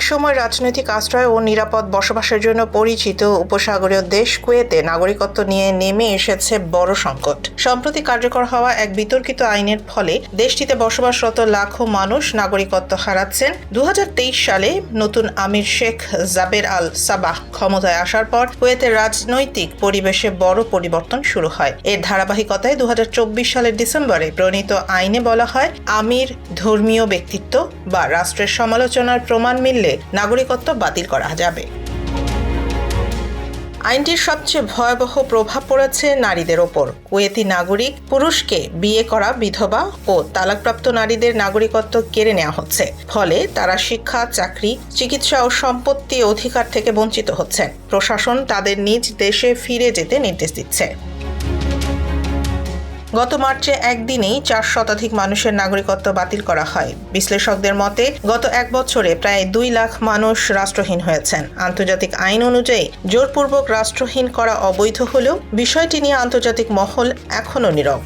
একসময় রাজনৈতিক আশ্রয় ও নিরাপদ বসবাসের জন্য পরিচিত উপসাগরীয় দেশ কুয়েতে নাগরিকত্ব নিয়ে নেমে এসেছে বড় সংকট। সম্প্রতি কার্যকর হওয়া এক বিতর্কিত আইনের ফলে দেশটিতে বসবাসরত লাখো মানুষ নাগরিকত্ব হারাচ্ছেন। 2023 সালে নতুন আমির শেখ জাবের আল সাবাহ ক্ষমতায় আসার পর কুয়েতের রাজনৈতিক পরিবেশে বড় পরিবর্তন শুরু হয়। এর ধারাবাহিকতায় 2024 সালের ডিসেম্বরে প্রণীত আইনে বলা হয়, আমির ধর্মীয় ব্যক্তিত্ব বা রাষ্ট্রের সমালোচনার প্রমাণ মিললে নাগরিকত্ব বাতিল করা যাবে। আইনটির সবচেয়ে ভয়াবহ প্রভাব পড়েছে নারীদের ওপর। কুয়েতি নাগরিক পুরুষকে বিয়ে করা বিধবা ও তালাকপ্রাপ্ত নারীদের নাগরিকত্ব কেড়ে নেওয়া হচ্ছে। ফলে তারা শিক্ষা, চাকরি, চিকিৎসা ও সম্পত্তি অধিকার থেকে বঞ্চিত হচ্ছেন। প্রশাসন তাদের নিজ দেশে ফিরে যেতে নির্দেশ দিচ্ছে। গত মার্চে একদিনেই 4 শতাধিক মানুষের নাগরিকত্ব বাতিল করা হয়। বিশ্লেষকদের মতে গত এক বছরে প্রায় 2 লাখ মানুষ রাষ্ট্রহীন হয়েছেন। আন্তর্জাতিক আইন অনুযায়ী জোরপূর্বক রাষ্ট্রহীন করা অবৈধ হলেও বিষয়টি নিয়ে আন্তর্জাতিক মহল এখনও নীরব।